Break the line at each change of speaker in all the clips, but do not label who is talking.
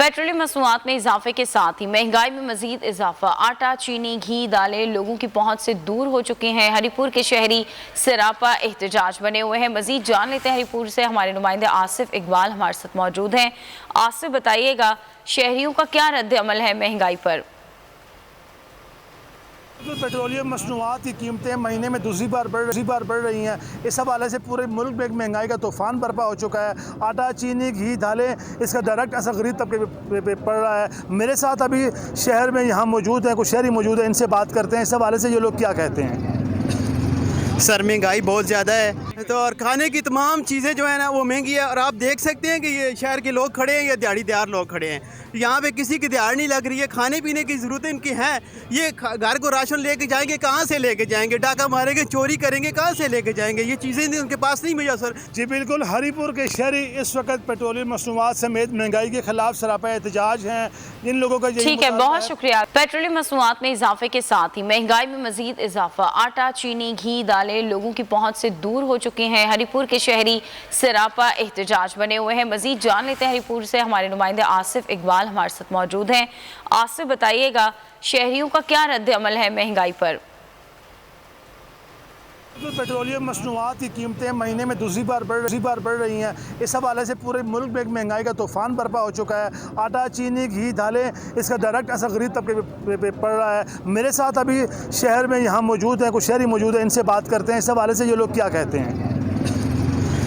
Petroleum मसनूआत में इजाफे के साथ ही महंगाई में मजीद इजाफा। आटा, चीनी, घी, दालें लोगों की पहुंच से दूर हो चुके हैं। हरिपुर के शहरी सरापा एहतजाज बने हुए हैं। मजीद जान लेते हैं हरिपुर से हमारे नुमाइंदे आसिफ इकबाल हमारे साथ मौजूद हैं। आसिफ, बताइएगा शहरियों का क्या रद्द अमल है महंगाई पर?
पेट्रोलियम मसनूआत की कीमतें महीने में दूसरी बार बढ़ रही हैं। इस हवाले से पूरे मुल्क में एक महंगाई का तूफ़ान बर्पा हो चुका है। आटा, चीनी, घी, दालें, इसका डायरेक्ट असर गरीब तबके पे पड़ रहा है। मेरे साथ अभी शहर में यहाँ मौजूद हैं, कुछ शहरी मौजूद हैं, इनसे बात करते हैं। इस हवाले से ये लोग क्या कहते हैं।
सर, महंगाई बहुत ज़्यादा है तो और खाने की तमाम चीज़ें जो है ना वो महंगी है। और आप देख सकते हैं कि ये शहर के लोग खड़े हैं या दिहाड़ीदार लोग खड़े हैं। यहाँ पे किसी की दिहाड़ नहीं लग रही है। खाने पीने की ज़रूरतें इनकी हैं। ये घर को राशन लेके जाएंगे, कहाँ से लेके जाएंगे? डाका मारेंगे, चोरी करेंगे, कहाँ से लेके जाएंगे? ये चीज़ें उनके पास नहीं मुझे सर।
जी बिल्कुल, हरिपुर के शहरी इस वक्त पेट्रोलियम मसनूआत समेत महंगाई के खिलाफ सरापा एहतजाज हैं। इन लोगों का
ठीक है, बहुत शुक्रिया। पेट्रोलियम मसनूआत में इजाफे के साथ ही महंगाई में मजीद इजाफा। आटा, चीनी, घी, दालें लोगों की पहुंच से दूर हो चुके हैं। हरिपुर के शहरी सरापा एहतजाज बने हुए हैं। मजीद जान लेते हैं हरिपुर से हमारे नुमाइंदे आसिफ इकबाल हमारे साथ मौजूद हैं। आसिफ, बताइएगा शहरियों का क्या रद्द अमल है महंगाई पर?
पेट्रोलियम मसनूआत की कीमतें महीने में दूसरी बार बढ़ रही हैं। इस हवाले से पूरे मुल्क में एक महंगाई का तूफ़ान बर्पा हो चुका है। आटा, चीनी, घी, दालें, इसका डायरेक्ट असर गरीब तबके पे पड़ रहा है। मेरे साथ अभी शहर में यहाँ मौजूद हैं, कुछ शहरी मौजूद हैं, इनसे बात करते हैं। इस हवाले से ये लोग क्या कहते हैं।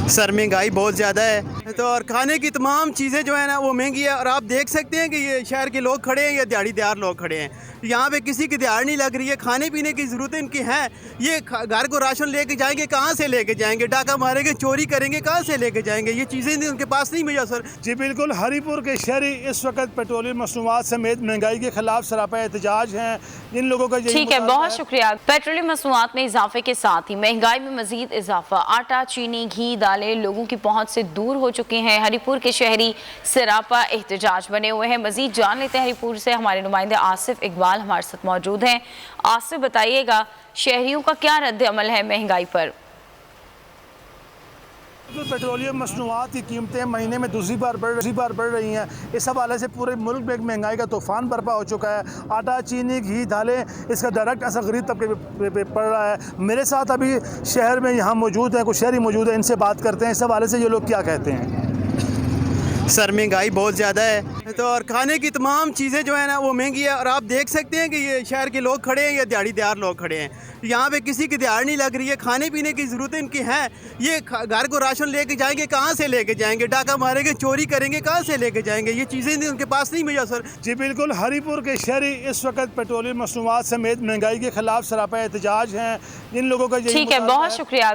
सर, महंगाई बहुत ज़्यादा है तो और खाने की तमाम चीज़ें जो है ना वो महंगी है। और आप देख सकते हैं कि ये शहर के लोग खड़े हैं या दिहाड़ीदार लोग खड़े हैं। यहाँ पे किसी की दिहाड़ नहीं लग रही है। खाने पीने की ज़रूरतें इनकी हैं। ये घर को राशन लेके जाएंगे, कहाँ से लेके जाएंगे? डाका मारेंगे, चोरी करेंगे, कहाँ से लेके जाएंगे? ये चीज़ें उनके पास नहीं मुझे सर।
जी बिल्कुल, हरिपुर के शहरी इस वक्त पेट्रोलियम मसनूआत समेत महंगाई के खिलाफ सरापा एहतजाज हैं। इन लोगों का
ठीक है, बहुत शुक्रिया। पेट्रोलियम मसनूआत में इजाफे के साथ ही महंगाई में मजीद इजाफा। आटा, चीनी, घी, दालें लोगों की पहुंच से दूर हो चुके हैं। हरिपुर के शहरी सरापा एहतजाज बने हुए हैं। मजीद जान लेते हैं हरिपुर से हमारे नुमाइंदे आसिफ इकबाल हमारे साथ मौजूद हैं। आसिफ, बताइएगा शहरियों का क्या रद्द अमल है महंगाई पर?
पेट्रोलियम मसनूआत की कीमतें महीने में दूसरी बार बढ़ रही हैं। इस हवाले से पूरे मुल्क में एक महंगाई का तूफ़ान बर्पा हो चुका है। आटा, चीनी, घी, दालें, इसका डायरेक्ट असर गरीब तबके पे पड़ रहा है। मेरे साथ अभी शहर में यहाँ मौजूद हैं, कुछ शहरी मौजूद हैं, इनसे बात करते हैं। इस हवाले से ये लोग क्या कहते हैं।
सर, महंगाई बहुत ज़्यादा है तो और खाने की तमाम चीज़ें जो है ना वो महंगी है। और आप देख सकते हैं कि ये शहर के लोग खड़े हैं या दिहाड़ीदार लोग खड़े हैं। यहाँ पे किसी की दिहाड़ नहीं लग रही है। खाने पीने की ज़रूरतें इनकी हैं। ये घर को राशन लेके जाएंगे, कहाँ से लेके जाएंगे? डाका मारेंगे, चोरी करेंगे, कहाँ से लेके जाएंगे? ये चीज़ें उनके पास नहीं मुझे सर।
जी बिल्कुल, हरिपुर के शहरी इस वक्त पेट्रोलियम मसनूआत समेत महंगाई के खिलाफ सरापा एहतजाज हैं। इन लोगों का
ठीक है, बहुत शुक्रिया।